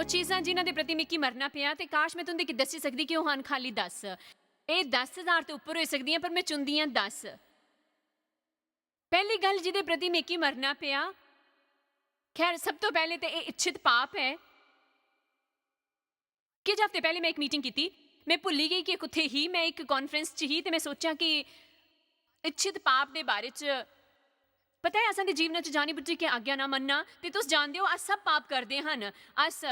चीज़ां जिन्हां दे प्रति मिगी मरना पिया ते काश मैं तुंदे गी दस्सी सकदी कि ओह हन खाली 10। ਇਹ 10,000 ਤੋਂ ਉੱਪਰ ਹੋ ਸਕਦੀਆਂ ਪਰ ਮੈਂ ਚੁਣਦੀ ਹਾਂ 10। ਪਹਿਲੀ ਗੱਲ ਜਿਹਦੇ ਪ੍ਰਤੀ ਮੇਕੀ ਮਰਨਾ ਪਿਆ, ਖੈਰ ਸਭ ਤੋਂ ਪਹਿਲੇ ਤੇ ਇਹ ਇੱਛਿਤ ਪਾਪ ਹੈ। ਕੁਝ ਹਫ਼ਤੇ ਪਹਿਲੇ ਮੈਂ ਇੱਕ ਮੀਟਿੰਗ ਕੀਤੀ, ਮੈਂ ਭੁੱਲੀ ਗਈ ਕਿ ਕਿੱਥੇ ਹੀ, ਮੈਂ ਇੱਕ ਕਾਨਫਰੰਸ 'ਚ ਹੀ, ਤੇ ਮੈਂ ਸੋਚਿਆ ਕਿ ਇੱਛਿਤ ਪਾਪ ਦੇ ਬਾਰੇ 'ਚ ਪਤਾ ਹੈ ਅਸਾਂ ਦੇ ਜੀਵਨ 'ਚ ਜਾਣੀ ਬੁੱਝੀ ਕੇ ਆਗਿਆ ਨਾ ਮੰਨਣਾ, ਤੇ ਤੁਸੀਂ ਜਾਣਦੇ ਹੋ ਅਸ ਸਭ ਪਾਪ ਕਰਦੇ ਹਨ, ਅਸ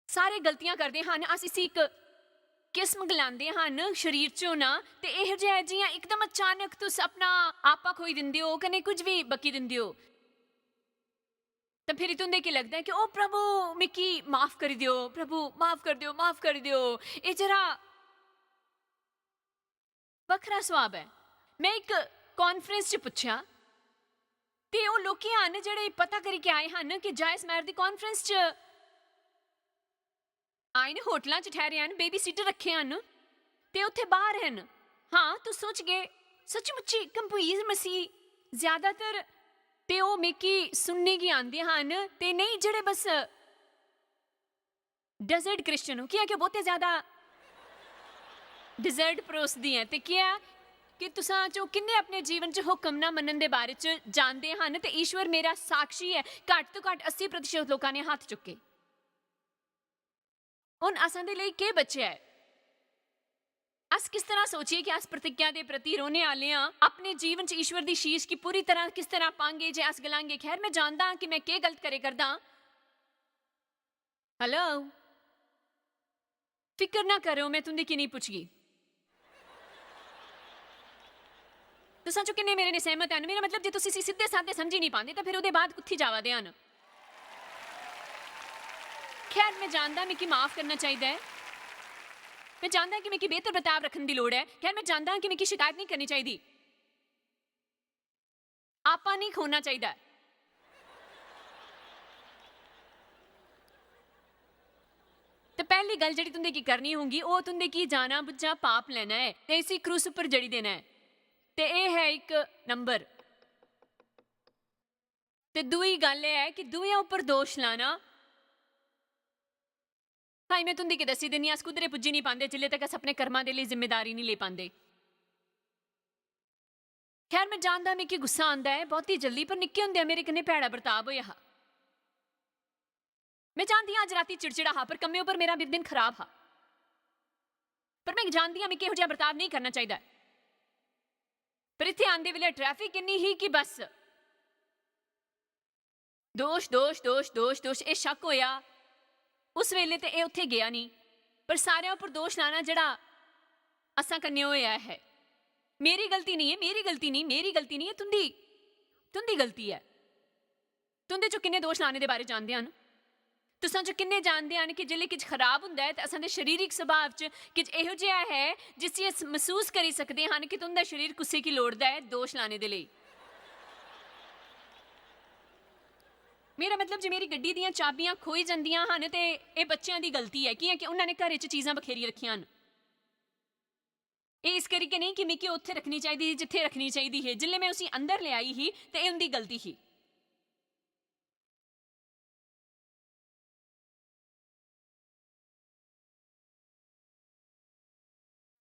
ਸਾਰੇ ਗਲਤੀਆਂ ਕਰਦੇ ਹਨ, ਅਸ ਇਸੀ ਇੱਕ ਕਿਸਮ ਗਲਾਉਂਦੇ ਹਨ ਸਰੀਰ 'ਚੋਂ ਨਾ, ਤੇ ਇਹੋ ਜਿਹਾ ਜਿਹੀਆਂ ਇੱਕਦਮ ਅਚਾਨਕ ਤੁਸੀਂ ਆਪਣਾ ਆਪਾ ਖੋਈ ਦਿੰਦੇ ਹੋ, ਕਨੇ ਕੁਝ ਵੀ ਬਕੀ ਦਿੰਦੇ ਹੋ, ਤਾਂ ਫਿਰ ਤੁੰਦੇ ਕੀ ਲੱਗਦਾ ਹੈ ਕਿ ਉਹ ਪ੍ਰਭੂ ਮਿੱਕੀ ਮਾਫ ਕਰ ਦਿਓ, ਪ੍ਰਭੂ ਮਾਫ ਕਰ ਦਿਓ, ਮਾਫ ਕਰ ਦਿਓ। ਇਹ ਜਰਾ ਵੱਖਰਾ ਸੁਭਾਅ ਹੈ। ਮੈਂ ਇੱਕ ਕਾਨਫਰੰਸ 'ਚ ਪੁੱਛਿਆ ਤੇ ਉਹ ਲੋਕੀ ਹਨ ਜਿਹੜੇ ਪਤਾ ਕਰੀ ਕੇ ਆਏ ਹਨ ਕਿ ਜਾਇਸ ਮੈਰ ਦੀ ਕਾਨਫਰੰਸ 'ਚ ਆਏ ਨੇ, ਹੋਟਲਾਂ 'ਚ ਠਹਿਰੇ ਹਨ, ਬੇਬੀ ਸੀਟਰ ਰੱਖੇ ਹਨ ਤੇ ਉੱਥੇ ਬਾਹਰ ਹਨ। ਹਾਂ ਤੂੰ ਸੋਚ ਗਏ ਸੱਚਮੁੱਚੀ ਕੰਪੂਇਜ਼ ਮਸੀਹ ਜ਼ਿਆਦਾਤਰ ਤੇ ਉਹ ਮੇਕੀ ਸੁਣਨੇ ਕੀ ਆਉਂਦੇ ਹਨ, ਤੇ ਨਹੀਂ ਜਿਹੜੇ ਬਸ ਡੈਜ਼ਰਟ ਕ੍ਰਿਸਚਨ ਹੋ, ਕੀ ਕਿ ਬਹੁਤੇ ਜ਼ਿਆਦਾ ਡਿਜ਼ਰਟ ਪਰੋਸਦੀ ਹੈ, ਤੇ ਕੀ ਕਿ ਤੁਸਾਂ ਚੋਂ ਕਿੰਨੇ ਆਪਣੇ ਜੀਵਨ 'ਚ ਹੁਕਮ ਨਾ ਮੰਨਣ ਦੇ ਬਾਰੇ 'ਚ ਜਾਣਦੇ ਹਨ, ਤੇ ਈਸ਼ਵਰ ਮੇਰਾ ਸਾਕਸ਼ੀ ਹੈ ਘੱਟ ਤੋਂ ਘੱਟ 80% ਲੋਕਾਂ ਨੇ ਹੱਥ ਚੁੱਕੇ। ਹੁਣ ਅਸਾਂ ਦੇ ਲਈ ਕੀ ਬਚਿਆ ਹੈ? ਅਸ ਕਿਸ ਤਰ੍ਹਾਂ ਸੋਚੀਏ ਕਿ ਅਸ ਪ੍ਰਤਿਗਿਆ ਦੇ ਪ੍ਰਤੀ ਰੋਣੇ ਵਾਲੇ ਹਾਂ, ਆਪਣੇ ਜੀਵਨ 'ਚ ਈਸ਼ਵਰ ਦੀ ਸ਼ੀਸ਼ ਕੀ ਪੂਰੀ ਤਰ੍ਹਾਂ ਕਿਸ ਤਰ੍ਹਾਂ ਪਾਂਗੇ ਜੇ ਅਸ ਗਲਾਂਗੇ। ਖੈਰ ਮੈਂ ਜਾਣਦਾ ਹਾਂ ਕਿ ਮੈਂ ਕੀ ਗਲਤ ਕਰੇ ਕਰਦਾ। ਹੈਲੋ, ਫਿਕਰ ਨਾ ਕਰੋ, ਮੈਂ ਤੁੰਦੇ ਕੀ ਨਹੀਂ ਪੁੱਛਗੀ। ਤੁਸਾਂ ਚੋਂ ਕਿੰਨੇ ਮੇਰੇ ਨੇ ਸਹਿਮਤ ਹਨ? ਮੇਰਾ ਮਤਲਬ ਜੇ ਤੁਸੀਂ ਸਿੱਧੇ ਸਾਧੇ ਸਮਝੀ ਨਹੀਂ ਪਾਉਂਦੇ ਤਾਂ ਫਿਰ ਉਹਦੇ ਬਾਅਦ ਕੁੱਥੀ ਜਾਵਾਦੇ ਹਨ। ਖੈਰ ਮੈਂ ਜਾਣਦਾ ਮੈਂ ਕਿ ਮਾਫ ਕਰਨਾ ਚਾਹੀਦਾ ਹੈ, ਮੈਂ ਜਾਣਦਾ ਕਿ ਮੈਂ ਕਿ ਬਿਹਤਰ ਬਰਤਾਵ ਰੱਖਣ ਦੀ ਲੋੜ ਹੈ। ਖੈਰ ਮੈਂ ਜਾਣਦਾ ਕਿ ਮੈਂ ਕਿ ਸ਼ਿਕਾਇਤ ਨਹੀਂ ਕਰਨੀ ਚਾਹੀਦੀ, ਆਪਾ ਨਹੀਂ ਖੋਣਾ ਚਾਹੀਦਾ। ਤੇ ਪਹਿਲੀ ਗੱਲ ਜਿਹੜੀ ਤੁੰਦੇ ਕੀ ਕਰਨੀ ਹੋਊਗੀ ਉਹ ਤੁੰਦੇ ਕੀ ਜਾਣਾ ਬੁੱਝਾ ਪਾਪ ਲੈਣਾ ਹੈ ਤੇ ਇਸੀ ਕਰੂਸ ਉੱਪਰ ਜੜੀ ਦੇਣਾ ਹੈ, ਤੇ ਇਹ ਹੈ ਇੱਕ ਨੰਬਰ। ਤੇ ਦੂਈ ਗੱਲ ਇਹ ਹੈ ਕਿ ਦੂਆਂ ਉੱਪਰ ਦੋਸ਼ ਲਾਣਾ। ਹਾਂ ਮੈਂ ਤੁੰਦੀ ਕੀ ਦੱਸੀ ਦਿੰਦੀ ਹਾਂ, ਅਸ ਕੁਦਰੇ ਪੁੱਜੀ ਨਹੀਂ ਪਾਉਂਦੇ ਜਿੱਲੇ ਤੱਕ ਅਸ ਆਪਣੇ ਕਰਮਾਂ ਦੇ ਲਈ ਜ਼ਿੰਮੇਦਾਰੀ ਨਹੀਂ ਲੈ ਪਾਉਂਦੇ। ਖੈਰ ਮੈਂ ਜਾਣਦਾ ਮੈਂ ਕਿ ਗੁੱਸਾ ਆਉਂਦਾ ਹੈ ਬਹੁਤੀ ਜਲਦੀ, ਪਰ ਨਿੱਕੇ ਹੁੰਦੇ ਮੇਰੇ ਕਿੰਨੇ ਭੈੜਾ ਬਰਤਾਵ ਹੋਇਆ। ਮੈਂ ਜਾਣਦੀ ਹਾਂ ਅੱਜ ਰਾਤੀ ਚਿੜਚਿੜਾ ਹਾਂ, ਪਰ ਕੰਮੇ ਉੱਪਰ ਮੇਰਾ ਦਿਨ ਖਰਾਬ ਹਾਂ, ਪਰ ਮੈਂ ਜਾਣਦੀ ਹਾਂ ਮੈਂ ਕਿਹੋ ਜਿਹਾ ਬਰਤਾਵ ਨਹੀਂ ਕਰਨਾ ਚਾਹੀਦਾ। ਪਰ ਇੱਥੇ ਆਉਂਦੇ ਵੇਲੇ ਟ੍ਰੈਫਿਕ ਇੰਨੀ ਹੀ ਕਿ ਬਸ ਦੋਸ਼ ਦੋਸ਼ ਦੋਸ਼ ਦੋਸ਼ ਦੋਸ਼, ਇਹ ਸ਼ੱਕ ਹੋਇਆ ਉਸ ਵੇਲੇ ਤੇ ਇਹ ਉੱਥੇ ਗਿਆ ਨਹੀਂ, ਪਰ ਸਾਰਿਆਂ ਉੱਪਰ ਦੋਸ਼ ਲਾਣਾ ਜਿਹੜਾ ਅਸਾਂ ਕੰਨੇ ਹੋਇਆ ਹੈ। ਮੇਰੀ ਗਲਤੀ ਨਹੀਂ ਹੈ, ਮੇਰੀ ਗਲਤੀ ਨਹੀਂ, ਮੇਰੀ ਗਲਤੀ ਨਹੀਂ ਹੈ, ਤੁੰਦੀ ਗਲਤੀ ਹੈ। ਤੁੰਦੇ ਚੋਂ ਕਿੰਨੇ ਦੋਸ਼ ਲਾਣੇ ਦੇ ਬਾਰੇ ਜਾਣਦੇ ਹਨ? ਤੁਸਾਂ ਚੋਂ ਕਿੰਨੇ ਜਾਣਦੇ ਹਨ ਕਿ ਜਿਲੇ ਕੁਝ ਖਰਾਬ ਹੁੰਦਾ ਹੈ ਤਾਂ ਅਸਾਂ ਦੇ ਸਰੀਰਿਕ ਸੁਭਾਅ 'ਚ ਕੁਝ ਇਹੋ ਜਿਹਾ ਹੈ ਜਿਸ 'ਚ ਅਸੀਂ ਮਹਿਸੂਸ ਕਰੀ ਸਕਦੇ ਹਨ ਕਿ ਤੁੰਦਾ ਸਰੀਰ ਕੁਸੇ ਕੀ ਲੋੜਦਾ ਹੈ ਦੋਸ਼ ਲਾਣੇ ਦੇ ਲਈ। ਮੇਰਾ ਮਤਲਬ ਜੇ ਮੇਰੀ ਗੱਡੀ ਦੀਆਂ ਚਾਬੀਆਂ ਖੋਈ ਜਾਂਦੀਆਂ ਹਨ ਤੇ ਇਹ ਬੱਚਿਆਂ ਦੀ ਗਲਤੀ ਹੈ ਕਿ ਉਹਨਾਂ ਨੇ ਘਰ 'ਚ ਚੀਜ਼ਾਂ ਬਖੇਰੀ ਰੱਖੀਆਂ ਹਨ। ਇਹ ਇਸ ਕਰਕੇ ਨਹੀਂ ਕਿ ਮਿੱਕੀ ਉੱਥੇ ਰੱਖਣੀ ਚਾਹੀਦੀ ਜਿੱਥੇ ਰੱਖਣੀ ਚਾਹੀਦੀ ਹੈ, ਜਿੱਲੇ ਮੈਂ ਉਸੇ ਅੰਦਰ ਲਿਆਈ ਹੀ ਤੇ ਇਹ ਉਹਦੀ ਗਲਤੀ ਹੀ।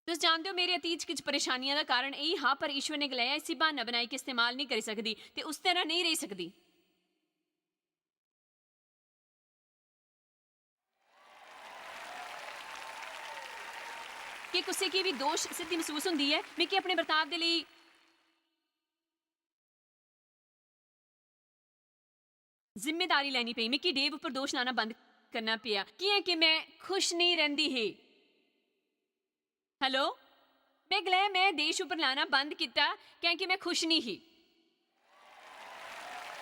ਤੁਸੀਂ ਜਾਣਦੇ ਹੋ ਮੇਰੇ ਅਤੀਤ 'ਚ ਕੁਝ ਪਰੇਸ਼ਾਨੀਆਂ ਦਾ ਕਾਰਨ ਇਹ ਹਾਂ, ਪਰ ਈਸ਼ਵਰ ਨੇ ਗਲਾਇਆ ਇਸੀ ਬਹਾਨਾ ਬਣਾਈ ਕਿ ਇਸਤੇਮਾਲ ਨਹੀਂ ਕਰ ਸਕਦੀ ਤੇ ਉਸ ਤਰ੍ਹਾਂ ਨਹੀਂ ਰਹਿ ਸਕਦੀ। ਕਿ ਕਿਸੇ ਕੀ ਵੀ ਦੋਸ਼ ਸਿੱਧੀ ਮਹਿਸੂਸ ਹੁੰਦੀ ਹੈ ਮੈਂ ਕਿ ਆਪਣੇ ਬਰਤਾਵ ਦੇ ਲਈ ਜ਼ਿੰਮੇਦਾਰੀ ਲੈਣੀ ਪਈ, ਮੈਂ ਕਿ ਡੇਵ ਉੱਪਰ ਦੋਸ਼ ਲਾਣਾ ਬੰਦ ਕਰਨਾ ਪਿਆ ਕਿ ਮੈਂ ਖੁਸ਼ ਨਹੀਂ ਰਹਿੰਦੀ ਹੈ। ਹੈਲੋ, ਮੈਂ ਗਲੇ ਮੈਂ ਦੇਸ਼ ਉੱਪਰ ਲਾਣਾ ਬੰਦ ਕੀਤਾ ਕਿਉਂਕਿ ਮੈਂ ਖੁਸ਼ ਨਹੀਂ ਹੀ।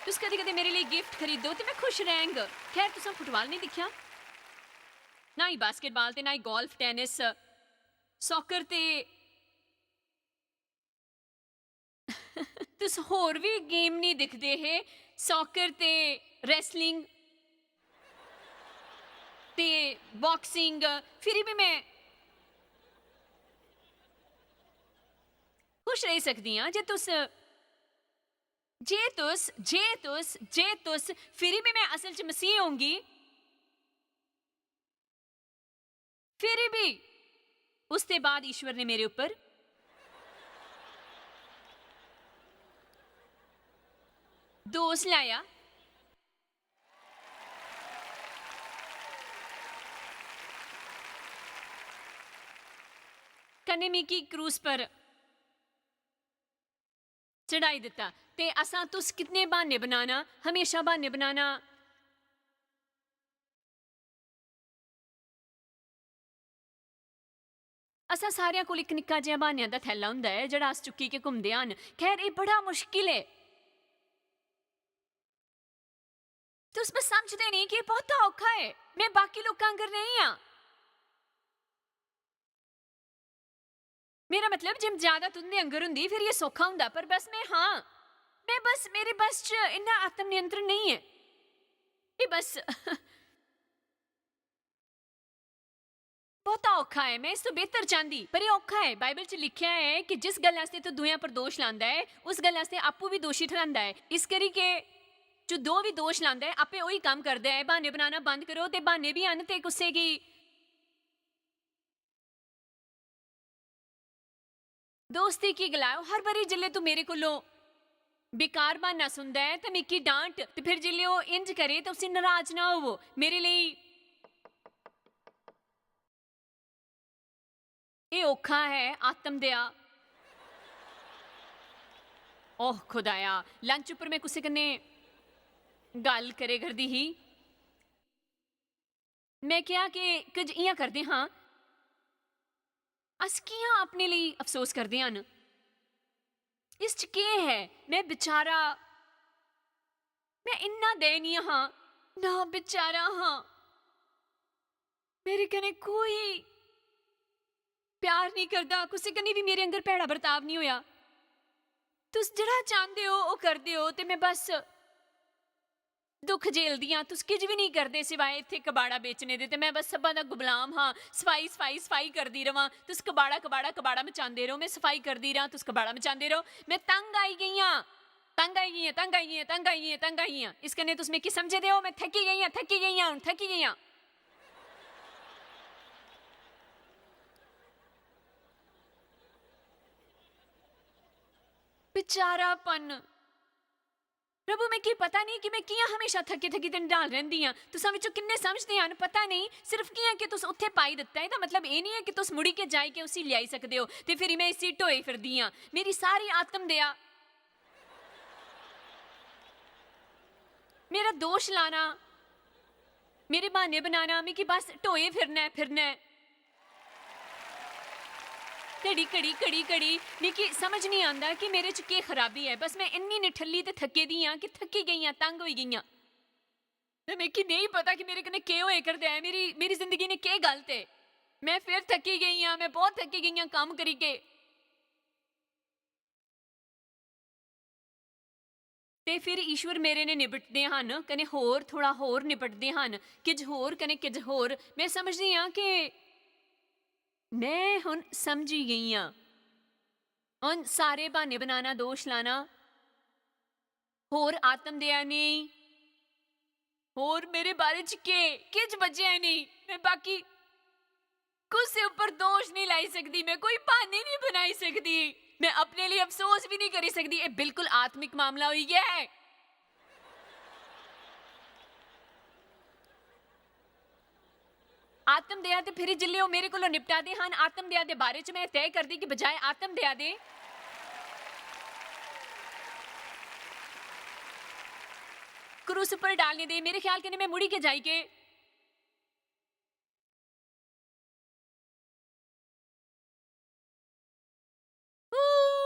ਤੁਸੀਂ ਕਦੇ ਕਦੇ ਮੇਰੇ ਲਈ ਗਿਫਟ ਖਰੀਦੋ ਤੇ ਮੈਂ ਖੁਸ਼ ਰਹਾਂਗਾ। ਖੈਰ ਤੁਸੀਂ ਫੁੱਟਬਾਲ ਨਹੀਂ ਦੇਖਿਆ, ਨਾ ਹੀ ਬਾਸਕਟਬਾਲ ਤੇ ਨਾ ਹੀ ਗੋਲਫ, ਟੈਨਿਸ, ਸੌਕਰ ਤੇ ਤੁਸੀਂ ਹੋਰ ਵੀ ਗੇਮ ਨਹੀਂ ਦਿਖਦੇ ਹੈ, ਸੌਕਰ ਤੇ ਰੈਸਲਿੰਗ ਤੇ ਬਾਕਸਿੰਗ, ਫਿਰ ਵੀ ਮੈਂ ਖੁਸ਼ ਰਹਿ ਸਕਦੀ ਹਾਂ ਜੇ ਤੁਸੀਂ जे तुस फिर भी मैं असल च मसीह होंगी, फिर भी उसके बाद ईश्वर ने मेरे ऊपर दोष लाया। कने मिगी क्रूस पर चढ़ाई दिता। ते असां तुस कितने बहाने बनाना, हमेशा बहाने बनाना। असां सारियां कोल इक निक्का जिहा बहानेआं दा थैला हुंदा है जेह्ड़ा अस चुक्की के घुमदे हन। खैर एह् बड़ा मुश्किल है। तुस बस समझदे नहीं कि एह् बहुता औखा है। मैं बाकी लोकां आंगर नहीं हां। मेरा मतलब जिम ज्यादा तुंदे अंगर हुंदी फिर ये सौखा हुंदा, पर बस मैं बस मेरे बस च इन्ना आत्म नियंत्रण नहीं है। ये बस बहुता औखा है। मैं इस तो बेहतर चाहती, पर ये औखा है। बाइबल च लिखिया है कि जिस गल आस्ते तो दुएयां पर दोष लांदा है उस गल आस्ते आपू भी दोषी ठहरांदा है। इस करी के जो दो भी दोष लांदा है आपे वही काम करदा है। बहाने बनाना बंद करो। ते बहाने भी आन ते कुसै गी दोस्ती की गलाओ। हर बारी जिल्ले तू मेरे कोलों बेकार बहाना सुनदा है ते मिकी डांट, ते फिर जिल्ले ओह इंज करे ते उसी नाराज ना होवो। मेरे लिए ਇਹ ਔਖਾ ਹੈ ਆਤਮ ਦਿਆ। ओह खुदाया, लंच उपर मैं कुसै कन्नै गल करे करदी ही। मैं क्या कि कुछ इयां करदे हां, अस कियां अपने लिए अफसोस करदे हन। इस च केह् है? मैं बेचारा, मैं इन्ना दयनीय हां ना, बेचारा हां। मेरे कन्नै कोई प्यार नहीं करदा, कुसै कन्नै भी मेरे अंदर भैड़ा बर्ताव नहीं होया। तुस जेह्ड़ा चाहंदे हो ओह् करदे हो ते मैं बस दुख झेलदी हां। तुस किश भी नहीं करदे सिवाय इत्थे कबाड़ा बेचने दे, ते मैं बस सब्बां दा गुलाम हां। सफाई सफाई सफाई करदी रवां। तुस कबाड़ा कबाड़ा कबाड़ा मचांदे रहो, मैं सफाई करदी रहां, तुस कबाड़ा मचांदे रहो। मैं तंग आई गेई हां, तंग आई गेई हां, तंग आई गेई हां, तंग आई गेई हां, तंग आई गेई हां। इस कन्नै तुस मिकी समझदे हो? मैं थक्की गेई हां, थक्की गेई हां, हुण थक्की गेई हां। बेचारापन। प्रभु मैं की पता नहीं कि मैं कियां हमेशा थकी थकी ते निढाल रहिंदी हां। तुसां विचों किन्ने समझदे हन पता नहीं। सिर्फ कियां कि तुस उत्थे पाई दित्ता है, एह्दा मतलब एह् नहीं है कि तुस मुड़ी के जाई के उसी लेआई सकदे हो ते फिर मैं इसी ढोई फिरदी हां। मेरी सारी आत्म दया, मेरा दोष लाना, मेरे बहाने बनाना, मिगी बस ढोए फिरना है। घड़ी घड़ी घड़ी घड़ी मिगी समझ नहीं आंदा कि मेरे च केह् खराबी है। बस मैं इन्नी निठल्ली ते थक्के दी हां कि थक्की गेई हां, तंग होई गेई हां। ते मिगी नहीं पता कि मेरे कन्नै केह् होए करदा है। मेरी जिंदगी ने केह् गलत है। मैं फिर थक्की गई हां, मैं बहुत थक्की गई हां कम्म करी के। ते फिर ईश्वर मेरे ने निपटदे हन, कने होर थोड़ा होर निपटदे हन, किज होर कने किज होर। मैं समझदी हां कि मैं हुण समझी गई हां। हुण सारे बहाने बनाना, दोष लाना, होर आत्म दया नहीं, होर मेरे बारे च किज बचेआ नहीं। मैं बाकी कुसै उप्पर दोष नहीं लाई सकदी, मैं कोई बहाने नहीं बनाई सकदी, मैं अपने लिए अफसोस भी नहीं करी सकदी। एह् बिल्कुल आत्मिक मामला होई गया है। आत्म दया ते फिर जिल्ले ओह् मेरे कोलों निपटा दे हन, आत्म दया दे बारे च मैं तय करदी कि बजाए आत्म दया दे क्रूस पर डालने दे, मेरे ख्याल कन्नै मैं मुड़ी के जाई के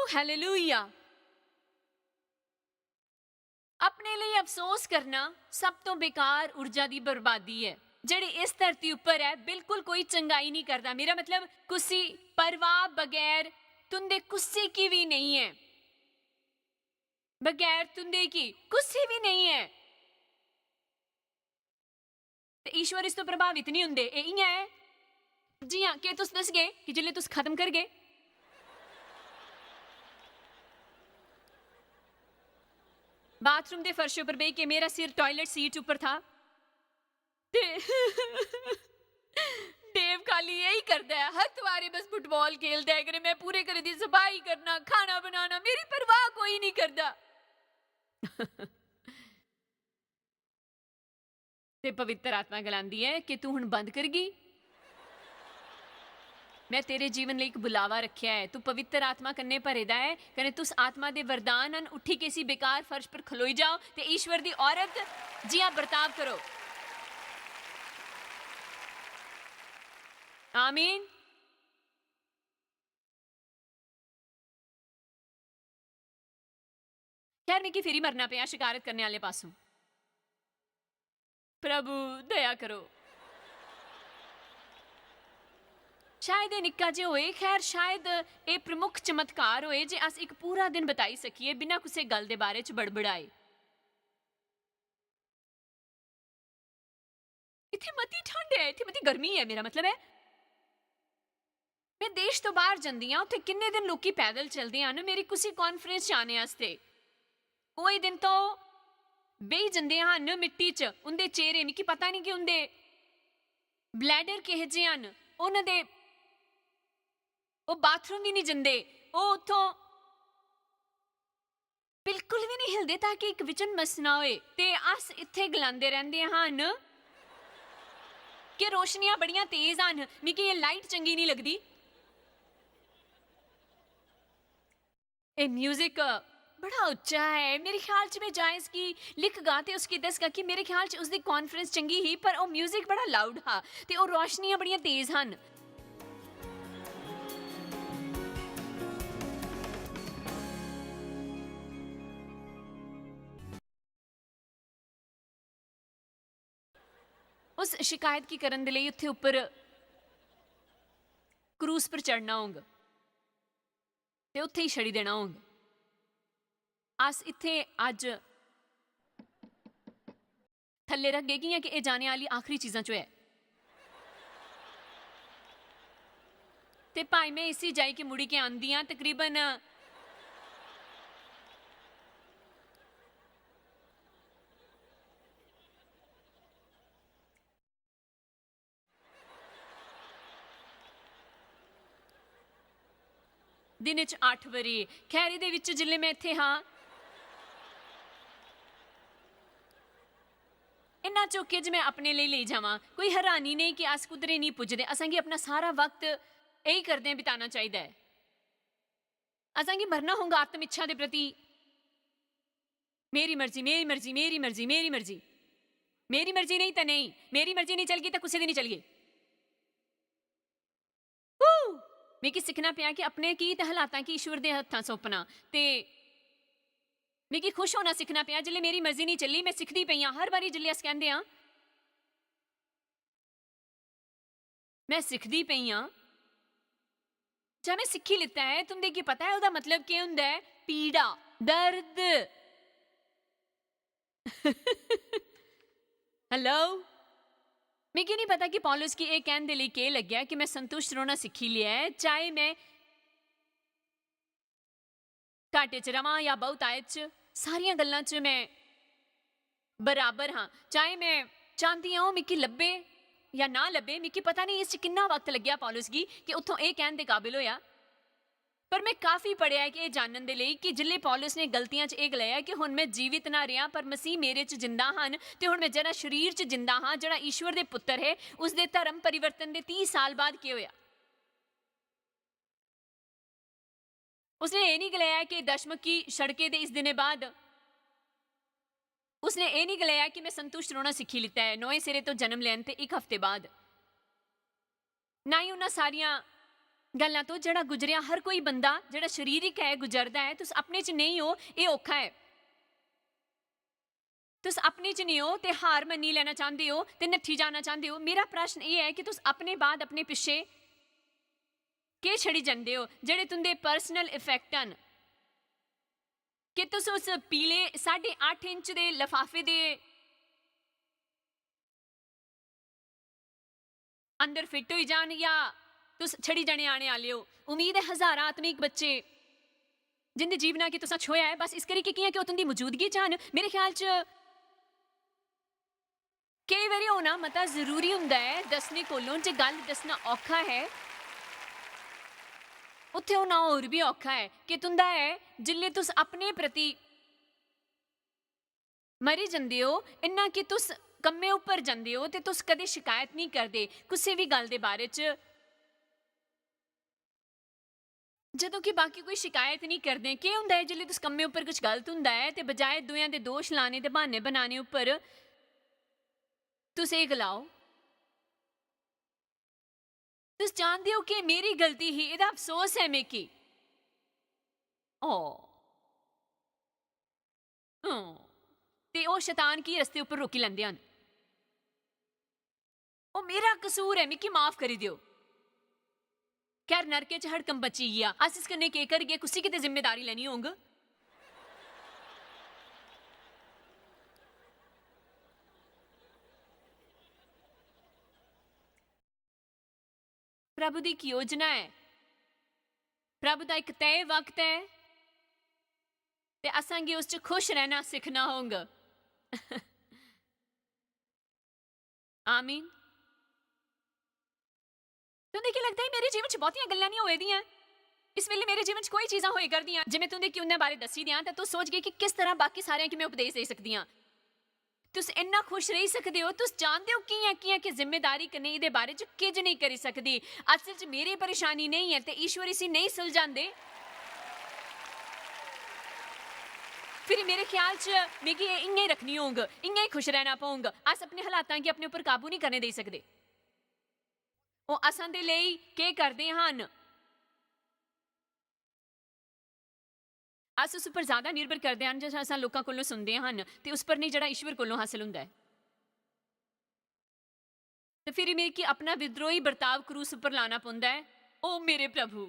हालेलुया। अपने लिए अफसोस करना सब तो बेकार ऊर्जा दी बर्बादी है। जेह्ड़ी इस धरती उप्पर है बिल्कुल कोई चंगाई नहीं करता। मेरा मतलब कुसी परवाह बगैर तुंदे कुसी की भी नहीं है, बगैर तुंदे की कुसी भी नहीं है। ते ईश्वर इस तो प्रभावित नहीं हुंदे। एह् इ'यां है जियां कि तुस दसगे कि जिल्ले तुस खत्म करगे बाथरूम के फर्श पर बह के मेरा सिर टॉयलेट सीट उपर था ते डेव खाली यही करता है, हर त्वारे बस फुटबॉल खेलता है करे, मैं पूरे घर की सफाई करना, खाना बनाना, मेरी परवाह कोई नहीं करता। ते पवित्र आत्मा गलांदी है कि तू हुण बंद कर गई, मैं तेरे जीवन लिए एक बुलावा रखिया है, तू पवित्र आत्मा कन्ने भरेदा है, कने तुस आत्मा दे वरदान हन, उठी के सी बेकार फर्श पर खलोई जाओ ते ईश्वर दी औरत जिया बर्ताव करो। आमीन। खैर मिगी फिर मरना पिया शिकारत करने वाले पासों, प्रभु दया करो। शायद ये निक्का जे होए, खैर शायद ये प्रमुख चमत्कार होए जे अस एक पूरा दिन बताई सकीए बिना किसी गल दे बारे च बड़बड़ाए। इत्थे मती ठंड है, इत्थे मती गर्मी है, मेरा मतलब है मैं देश तो बाहर जांदी हां, उत्थे किन्ने दिन लोकी पैदल चलदे हन मेरी किसी कॉन्फ्रेंस जाने वास्ते, कोई दिन तो बेही जांदे हन मिट्टी च, उंदे चेहरे मिगी पता नहीं कि उंदे ब्लैडर किहे जे हन, उन्हां दे ਉਹ ਬਾਥਰੂਮ ਵੀ ਨਹੀਂ ਜਾਂਦੇ, ਉਹ ਉੱਥੋਂ ਬਿਲਕੁਲ ਵੀ ਨਹੀਂ ਹਿਲਦੇ ਤਾਂ ਕਿ ਇੱਕ ਵਿਚਨ ਮਸ ਨਾ ਹੋਏ, ਤੇ ਅਸ ਇੱਥੇ ਗਲਾਉਂਦੇ ਰਹਿੰਦੇ ਹਨ ਕਿ ਰੋਸ਼ਨੀਆਂ ਬੜੀਆਂ ਤੇਜ਼ ਹਨ, ਮਿਕੀ ਇਹ ਲਾਈਟ ਚੰਗੀ ਨਹੀਂ ਲੱਗਦੀ। ਇਹ म्यूजिक बड़ा उच्चा है, मेरे ख्याल च मैं जायज़ की लिख गा ते उसकी दसगा कि मेरे ख्याल च उसकी कॉन्फ्रेंस चंगी ही, पर वो म्यूजिक बड़ा लाउड हा ते वो रोशनियां बड़ियां तेज हन। उस शिकायत की करन दे लई उत्थे उपर क्रूज पर चढ़ना होंग ते उत्थे ही छड़ी देना होंग। अस इत्थे अज थल्ले रख गए कि ये जाने वाली आखिरी चीज़ां चो है, ते भाई मैं इसी जाई के मुड़ी के आंदी हाँ तकरीबन दिन च 8 वारी। खैर इहदे विच जिल्ले मैं इत्थे हाँ इन्ना चौके च मैं अपने लिए ले जावां, कोई हैरानी नहीं कि अस कुदरे नहीं पुजदे, असांगी अपना सारा वक्त यही करदे बिताना चाहिए है। असांगी मरना होगा आत्म इच्छा के प्रति, मेरी मर्जी मेरी मर्जी मेरी मर्जी मेरी मर्जी, मेरी मर्जी नहीं तो नहीं, मेरी मर्जी नहीं चल गई तो किसी दी नहीं चल गई। मिगी सीखना पिया कि अपने की ते हालातां की ईश्वर दे हत्थां सौंपना, ते मिगी खुश होना सीखना पिया जिल्ले मेरी मर्जी नहीं चली, मैं सिखदी पई हां। हर बारी जिल्ले अस कहंदे हां मैं सिखदी पई हां, जां मैं सिक्खी लिता है, तुंदे की पता है उहदा मतलब क्या हुंदा है? पीड़ा, दर्द। हेलो, मिगी नहीं पता कि पौलुस की एक कहने दे लिए क्या लग्या कि मैं संतुष्ट रहना सीखी लिया है, चाहे मैं घाटे च रवां या बहुत आयत च, सारियां गल्लां च मैं बराबर हाँ। चाहे मैं चाहती हाँ मिगी लब्बे या ना लब्बे, मिगी पता नहीं इस किन्ना वक्त लग्या पौलुस गी कि उत्थों ये कहने दे काबिल होया, पर मैं काफ़ी पढ़िया है कि ये जानन दे लई कि जिल्ले पौलुस ने गलतियां च एक लिया कि हुण मैं जीवित ना रहा पर मसीह मेरे च जिंदा हन, ते हुण मैं जरा शरीर च जिंदा हाँ, जरा ईश्वर दे पुत्र है, उसदे धर्म परिवर्तन दे 30 साल बाद क्या होया। उसने ये नहीं गलाया कि दशमक की सड़के दे इस दिने बाद, उसने ये नहीं गलाया कि मैं संतुष्ट रहना सीखी लिता है नौवे सिरे तो जन्म लैन ते 1 हफ्ते बाद, ना ही उन्हां सारियां गल्लां तो जड़ा गुजरिया हर कोई बंदा जड़ा शरीरिक है गुजरदा है। तुस अपने च नहीं हो, ये औखा है। तुस अपने च नहीं हो ते हार मन्नी लेना चाहते हो ते नट्ठी जाना चाहते हो। मेरा प्रश्न ये है कि तुस अपने बाद अपने पिछे के छड़ी जांदे हो जेड़े तुंदे पर्सनल इफेक्ट हन, कि तुस उस पीले 8.5 इंच दे लफाफे दे अंदर फिट हो जान या तुस छड़ी जाने आने वाले हो। उम्मीद है हज़ार आत्मिक बच्चे जिंदे जीवना कि तुसा छोया है बस इस करी कि कियां कि तुंदी मौजूदगी चाहन मेरे ख्याल च कई बारी होना मता जरूरी हुंदा है दसने कोलों जे गल दसना औखा है उत्थे होना और भी औखा है कि तुंदा है जिल्ले तुस अपने प्रति मरी जंदे हो इन्ना कि तुस कम्मे उप्पर जंदे हो ते तुस कदे शिकायत नहीं करदे कुसै भी गल दे बारे च ਜਦੋਂ कि बाकी कोई शिकायत नहीं करदे केह् हुंदा है जिल्ले तुस कम्मे उप्पर कुछ गलत हुंदा है ते बजाए दुएं दे दोष लाने ते बहाने बनाने उप्पर तुस एह् गलाओ तुस जानदे हो कि मेरी गलती ही एह्दा अफसोस है मिकी ओ ते ओह् शैतान की रस्ते उप्पर रोकी लैंदे हन ओह् मेरा कसूर है मिकी माफ करी दियो खैर नरके च हड़कम बची गेआ अस इस कन्नै केह् करगे कुसी किते जिम्मेदारी लैनी होंग प्रभु दी इक योजना है प्रभु दा इक तय वक्त है ते असांगी उस च खुश रहना सिखना होंग आमीन तुंदे की लगदा है मेरे जीवन च बहुतियां गल्लां नहीं होए दियां इस वेले मेरे जीवन च कोई चीज़ां होए करदियां जे मैं तुंदे की उन्ने बारे दस्सी दियां तां तुस सोचगे कि किस तरह बाकी सारेयां की मैं उपदेश दे सकदी आं तुस इन्ना खुश रही सकदे हो तुस जानदे हो कियां कियां कि जिम्मेदारी कन्नै एह्दे बारे च किज नहीं करी सकदी असल च मेरी परेशानी नहीं है ते ईश्वर इसी नहीं सुलझांदे फिर मेरे ख्याल च मिगी इ'यां ही रखनी होंग इ'यां ही खुश रहना पौंग अस अपने हालातां गी अपने उप्पर काबू नहीं करने देई सकदे ओह् असां दे लेई केह् करदे हन अस उस पर ज्यादा निर्भर करदे हन जिस असां लोकां कोलों सुनदे हन ते उस पर नहीं जेह्ड़ा ईश्वर कोलों हासिल हुंदा है ते फिर मिगी अपना विद्रोही बर्ताव क्रूस उप्पर लाना पौंदा है ओ मेरे प्रभु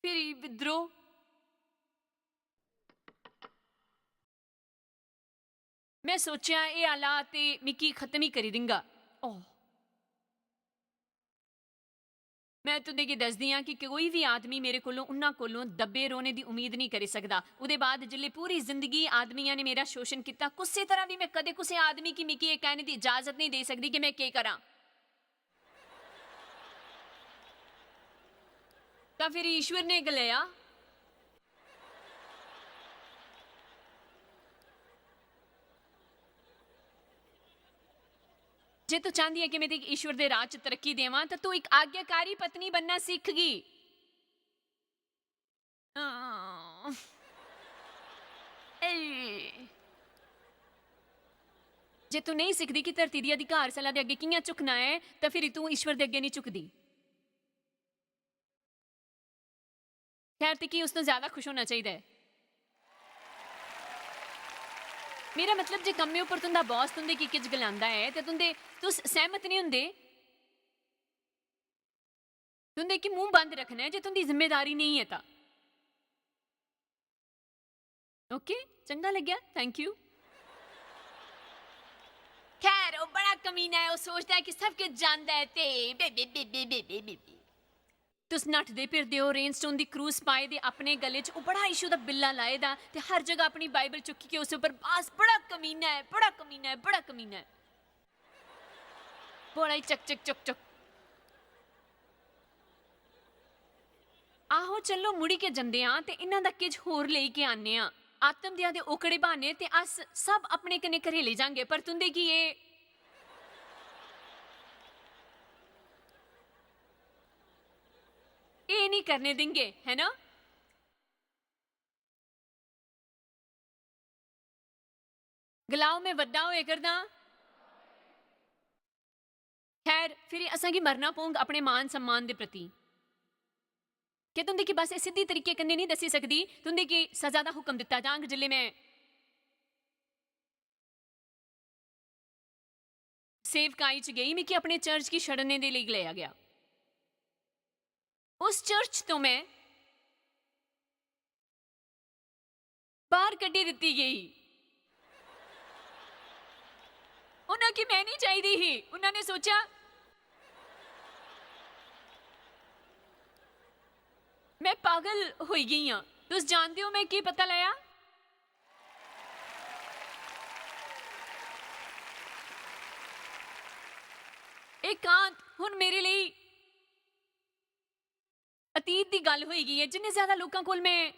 फिर विद्रोह मैं सोचेआ एह् आला ते मिगी खत्म ही करी दिंगा ओह मैं तुंदे गी दसदी आं कि कोई भी आदमी मेरे कोलों उन्ना कोलों दब्बे रौह्ने दी उम्मीद नहीं करी सकदा ओह्दे बाद जिल्ले पूरी जिंदगी आदमियां ने मेरा शोषण कीता कुसै तरह भी मैं कदे कुसै आदमी गी मिगी एह् कहने दी इजाजत नहीं दे सकदी कि मैं केह् करां तां फिर ईश्वर ने गलाया जे तू चाहती है कि मैं तेरी ईश्वर दे राह च तरक्की देवां तां तू एक आज्ञाकारी पत्नी बनना सीखगी जे तू नहीं सिखदी कि धरती दी अधिकार सला दे अग्गे कियां झुकना है तां फिर तू ईश्वर दे अग्गे नहीं झुकदी खैर ते की उसनों ज्यादा खुश होना चाहिए मेरा मतलब जे कम्मे उप्पर तुंदा बॉस तुंदे की किज गलांदा है ते तुस सहमत नहीं हुंदे तुंदे की मुंह बंद रखना है जे तुंदी जिम्मेदारी नहीं है तां ओके चंगा लग्या थैंक यू खैर वो बड़ा कमीना है वो सोचता है कि सब कुछ जानता है ते बे बे बे बे बे बे बे बे तुस नठदे फिरदे हो रेनस्टोन दी क्रूज पाए दे अपने गले च ओह् बड़ा इशू दा बिल्ला लाए दा ते हर जगह अपनी बाइबल चुक्की के उस उप्पर बस बड़ा कमीना है बड़ा कमीना है बड़ा कमीना है बड़ा ही चक चक चक चक आहो चलो मुड़ी के जंदे आं ते इन्हां दा किज होर लेई के आने आं आत्म दिया दे ओकड़े बहाने ते अस सब अपने कन्नै घरेले जांगे पर तुंदे की एह् नहीं करने देंगे है ना गलाओ मैं वड्डा होए करदा खैर फिर असांगी मरना पौंग अपने मान सम्मान दे प्रति क्या तुंदे की बस सिद्धी तरीके कन्नै नहीं दस्सी सकदी तुंदे की सजा दा हुक्म दित्ता जांग जिल्ले मैं सेवकाई च गई मिगी अपने चर्च की छड़ने दे लेई गलाया गया उस चर्च तो मैं बाहर कड्ढी दित्ती गई उन्हें कि मैं नहीं चाहिदी ही उन्होंने सोचा मैं पागल होई गई हाँ। तुस जानते हो मैं की पता लाया? एकांत हुण मेरे लिए अतीत की गल होई गई है। जिन्ने ज्यादा लोगों को मैं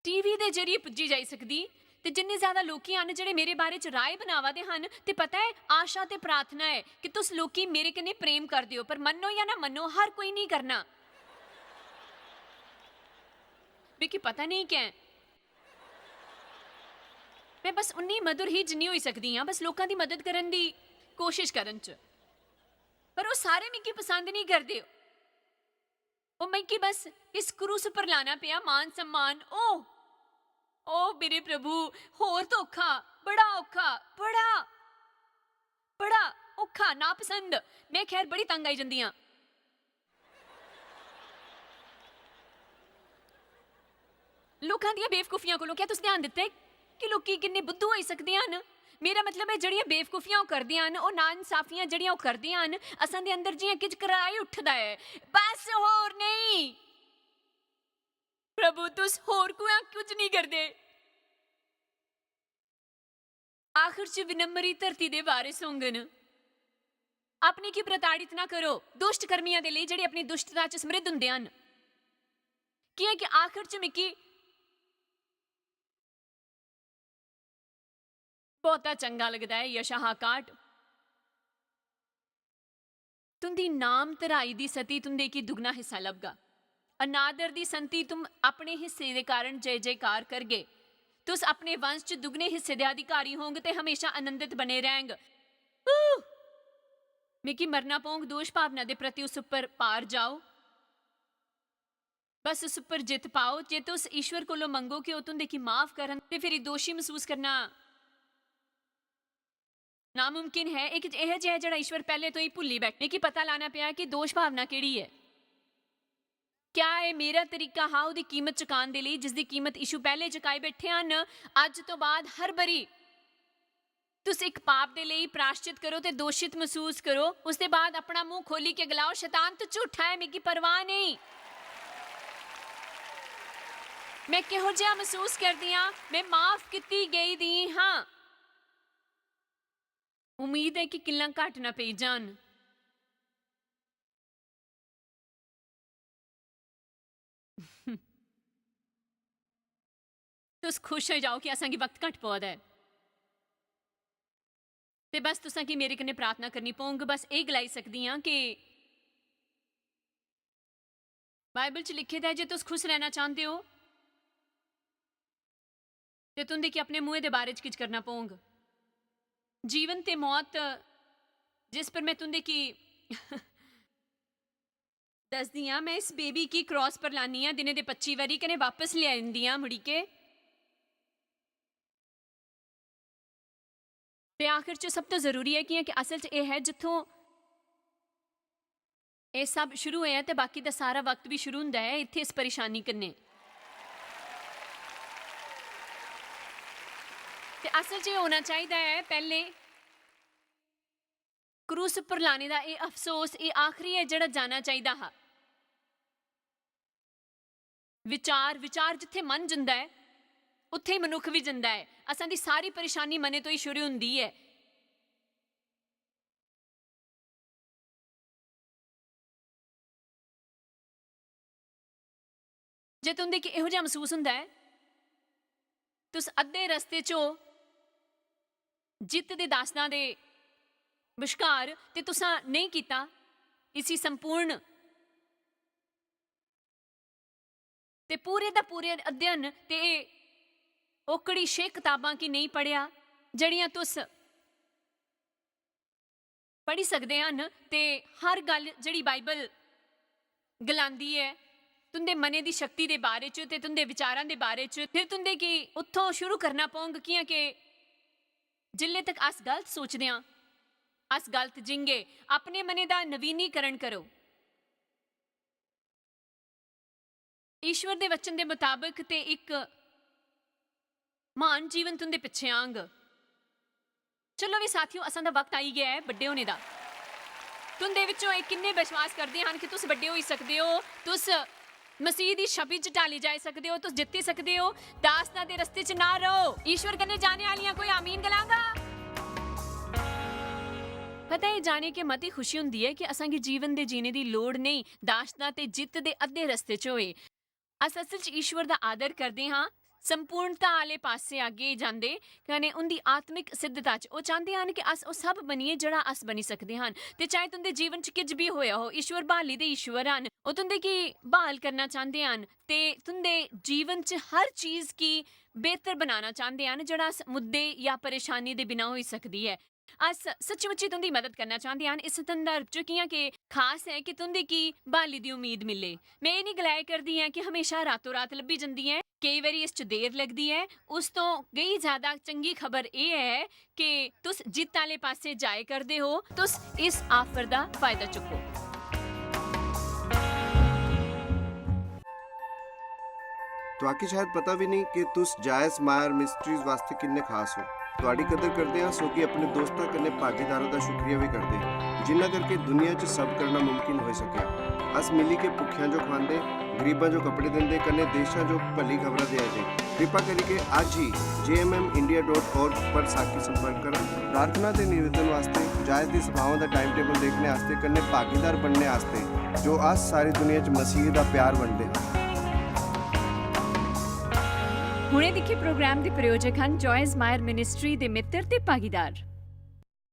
टीवी के जरिए पुजी जाई सकती, ते जिन्ने ज्यादा लोग हैं जिहड़े मेरे बारे च राय बनावा दे हन, ते पता है आशा ते प्रार्थना है कि तुस लोकी मेरे कन्ने प्रेम कर दियो, पर मन्नो या ना मन्नो हर कोई नहीं करना। मिकी पता नहीं क्या मैं बस उन्नी मधुर ही जिन्नी होई सकदी हाँ, बस लोगों की मदद करन दी कोशिश करन च। पर वो सारे मिकी पसंद नहीं करते। ओ मिकी बस इस क्रूस पर लाना पिया मान सम्मान। ओ मेरे प्रभु, होर तो औखा, बड़ा औखा, बड़ा बड़ा औखा, नापसंद। मैं खैर बड़ी तंग आई जंदी हाँ। लोकां दियां बेवकूफियां कोलों क्या तुस ध्यान दित्ता है कि लोकी किन्ने बुद्धू होई सकदे हन? मेरा मतलब है जड़ियां बेवकूफियां वो करदियां हन, ओ नाइंसाफियां जड़ियां वो करदियां हन, असां दे अंदर जियां किच कराई उठदा है। बस होर नहीं। प्रभु तुस होर कोई कुछ नहीं करदे। आखिर च विनम्री धरती दे वारिस होंगन। अपनी की प्रताड़ित ना करो दुष्ट कर्मियां दे लेई जेह्ड़े अपनी दुष्टता च समृद्ध हुंदे हन। कियां कि आखिर च मिकी बहुता चंगा लगदा है यशाह काट। तुंदी नाम धराई दी सती तुंदे की दुगना हिस्सा लभगा। अनादर दी संति तुम अपने हिस्से दे कारण जय जयकार करगे। तुस अपने वंश च दुगने हिस्से दे अधिकारी होंगे ते हमेशा आनंदित बने रहेंग। मिकी मरना पौंग दोष भावना दे प्रति उस उपर पार जाओ। बस उस उपर जित पाओ। जे तुस ईश्वर कोलों मंगो कि ओ तुंदे की माफ करन ते फिर दोषी महसूस करना नामुमकिन है। एक यह जिहा जेड़ा ईश्वर पहले तो ही भुल्ली बैठने की पता लाना पिया कि दोष भावना केड़ी है। क्या ये मेरा तरीका हा उहदी कीमत चुकाने दे लई जिसदी कीमत ईशु पहले चुकाई बैठे हन? अज तो बाद हर बरी तुस एक पाप दे लई प्राश्चित करो ते दोषित महसूस करो, उसके बाद अपना मुंह खोली के गलाओ शैतान तो झूठा है, मिकी परवाह नहीं। मैं किहो जिहा महसूस करदी हां, मैं माफ कीती गई दी हां। उम्मीद है कि किल्लां घट ना पेई जान। तुस खुश हो जाओ कि असां गी वक्त घट पवा दा है ते बस तुसां की मेरे कन्नै प्रार्थना करनी पौंग। बस एह् गलाई सकदी हां कि बाइबल च लिखे दा है जे तुस खुश रहना चाहते हो ते तुंदे कि अपने मुंह दे बारे च किश करना पौंग। जीवन ते मौत जिस पर मैं तुंदे की दसदी हां, मैं इस बेबी की क्रॉस पर लानी हां दिने दे 25 वारी कन्नै वापस ले आंदी हां मुड़ी के। ते आखिर च सब तो जरूरी है कि असल च यह है जिथों ये सब शुरू होया ते बाकी दा सारा वक्त भी शुरू हुंदा है इत्थे इस परेशानी कन्नै। ते असल च होना चाहिदा है पहले क्रूस पर लाने दा ये अफसोस ये आखिरी है जेड़ा जाना चाहिदा हा। विचार विचार जिथे मन जंदा है उत्थे ही मनुख भी जंदा है। असां दी सारी परेशानी मने तो ही शुरू हुंदी है। जे तुंदे कि इहो जिहा महसूस हुंदा है तुस अद्धे रस्ते चो जित दे दासना दे विश्कार ते तुसां नहीं कीता इसी संपूर्ण ते पूरे दा पूरे अध्ययन ते ओकड़ी छे किताबां की नहीं पढ़िया जड़ियां तुस पढ़ी सकदे हन ते हर गल जड़ी बाइबल गलांदी है तुंदे मने दी शक्ति दे बारे च ते तुंदे विचारां दे बारे च। फिर तुंदे की उत्थों शुरू करना पौंग कियां के जिल्ले तक अस गलत सोचदे हां अस गलत जिंगे। अपने मने दा नवीनीकरण करो। ईश्वर दे वचन दे मुताबिक ते एक महान जीवन तुंदे पिछे आंग। चलो भी साथियों असां दा वक्त आई गया है बड्डे होने दा। तुंदे विचों ਇਹ ਕਿੰਨੇ ਵਿਸ਼ਵਾਸ ਕਰਦੇ ਹਨ ਕਿ ਤੁਸੀਂ ਵੱਡੇ ਹੋਈ ਸਕਦੇ ਹੋ, ਤੁਸੀਂ ਮਸੀਹ ਦੀ ਛਵੀ 'ਚ ਢਾਲੀ ਜਾ ਸਕਦੇ ਹੋ, ਤੁਸੀਂ ਜਿੱਤੀ ਸਕਦੇ ਹੋ। ਦਾਸਤਾਂ ਦੇ ਰਸਤੇ 'ਚ ਨਾ ਰਹੋ। ਈਸ਼ਵਰ ਕਨੇ ਜਾਣੇ ਵਾਲੀਆਂ ਕੋਈ ਆਮੀਨ ਗਲਾਂਗਾ। ਪਤਾ ਹੈ ਜਾਣੇ ਕਿ ਮਤੀ ਖੁਸ਼ੀ ਹੁੰਦੀ ਹੈ ਕਿ ਅਸਾਂਗੇ ਜੀਵਨ ਦੇ ਜੀਣੇ ਦੀ ਲੋੜ ਨਹੀਂ ਦਾਸਤਾਂ ਤੇ ਜਿੱਤ ਦੇ ਅੱਧੇ ਰਸਤੇ 'ਚ ਹੋਏ। ਅਸਲ 'ਚ ਈਸ਼ਵਰ ਦਾ ਆਦਰ ਕਰਦੇ ਹਾਂ, ਸੰਪੂਰਨਤਾ ਵਾਲੇ ਪਾਸੇ ਅੱਗੇ ਜਾਂਦੇ ਕਨੇ ਉਹਦੀ ਆਤਮਿਕ ਸਿੱਧਤਾ 'ਚ ਉਹ ਚਾਹੁੰਦੇ ਹਨ ਕਿ ਅਸ ਉਹ ਸਭ ਬਣੀਏ ਜਿਹੜਾ ਅਸ ਬਣੀ ਸਕਦੇ ਹਨ। ਤੇ ਚਾਹੇ ਤੁੰਦੇ ਜੀਵਨ 'ਚ ਕੁਝ ਵੀ ਹੋਇਆ ਹੋ, ਈਸ਼ਵਰ ਬਹਾਲੀ ਦੇ ਈਸ਼ਵਰ ਹਨ। ਉਹ ਤੁੰਦੇ ਕੀ ਬਹਾਲ ਕਰਨਾ ਚਾਹੁੰਦੇ ਹਨ ਤੇ ਤੁੰਦੇ ਜੀਵਨ 'ਚ ਹਰ ਚੀਜ਼ ਕੀ ਬਿਹਤਰ ਬਣਾਉਣਾ ਚਾਹੁੰਦੇ ਹਨ ਜਿਹੜਾ ਮੁੱਦੇ ਜਾਂ ਪਰੇਸ਼ਾਨੀ ਦੇ ਬਿਨਾਂ ਹੋਈ ਸਕਦੀ ਹੈ। ਅਸ ਸੱਚਮੁੱਚੀ ਤੁੰਦੀ ਮਦਦ ਕਰਨਾ ਚਾਹੁੰਦੇ ਹਨ ਇਸ ਸੰਦਰਭ 'ਚ ਕਿ ਖਾਸ ਹੈ ਕਿ ਤੁੰਦੀ ਕੀ ਬਹਾਲੀ ਦੀ ਉਮੀਦ ਮਿਲੇ। ਮੈਂ ਇਹ ਨਹੀਂ ਗਲਾਇਆ ਕਰਦੀ ਹਾਂ ਕਿ ਹਮੇਸ਼ਾ ਰਾਤੋਂ ਰਾਤ ਲੱਭੀ ਜਾਂਦੀ ਹੈ, ਕਈ ਵਾਰੀ ਇਸ 'ਚ ਦੇਰ ਲੱਗਦੀ ਹੈ। ਉਸ ਤੋਂ ਕਈ ਜ਼ਿਆਦਾ ਚੰਗੀ ਖਬਰ ਇਹ ਹੈ ਕਿ ਤੁਸ ਜਿੱਤ ਵਾਲੇ ਪਾਸੇ ਜਾਏ ਕਰਦੇ ਹੋ, ਤੁਸ ਇਸ ਆਫਰ ਦਾ ਫਾਇਦਾ ਚੁੱਕੋ। ਤੁਹਾਡੀ ਸ਼ਾਇਦ ਪਤਾ ਵੀ ਨਹੀਂ ਕਿ ਤੁਸ ਜਾਇਜ਼ ਮਾਇਰ ਮਿਸਟਰੀਜ਼ ਵਾਸਤੇ ਕਿੰਨੇ ਖਾਸ ਹੋ। ਤੁਹਾਡੀ ਕਦਰ ਕਰਦੇ ਹਾਂ ਸੋ ਕਿ ਆਪਣੇ ਦੋਸਤਾਂ ਕਨੇ ਭਾਗੀਦਾਰਾਂ ਦਾ ਸ਼ੁਕਰੀਆ ਵੀ ਕਰਦੇ ਹਾਂ ਜਿਨ੍ਹਾਂ ਕਰਕੇ ਦੁਨੀਆ 'ਚ ਸਭ ਕਰਨਾ ਮੁਮਕਿਨ ਹੋ ਸਕਿਆ। ਅਸ ਮਿਲੀ ਕੇ ਭੁੱਖਿਆਂ ਜੋ ਖਾਂਦੇ, ਗਰੀਬਾਂ ਜੋ ਕੱਪੜੇ ਦਿੰਦੇ, ਕਨੇ ਦੇਸ਼ਾਂ ਜੋ ਭਲੀ ਖਬਰਾਂ ਦੇ ਆਏ। ਕਿਰਪਾ ਕਰਕੇ ਅੱਜ ਹੀ jmmindia.org पर साखी संपर्क करें। प्रार्थना के निवेदन वास्ते जायज़ दी सभाओं का टाइम टेबल देखने वास्ते कन्ने भागीदार बनने वास्ते जो आज सारी दुनिया च मसीह का प्यार बनते हैं। ਹੁਣੇ ਦੇਖੇ ਪ੍ਰੋਗਰਾਮ ਦੇ ਪ੍ਰਯੋਜਕ ਹਨ ਜੋਇਸ ਮਾਇਰ ਮਿਨਿਸਟਰੀ ਦੇ ਮਿੱਤਰ ਤੇ ਭਾਗੀਦਾਰ।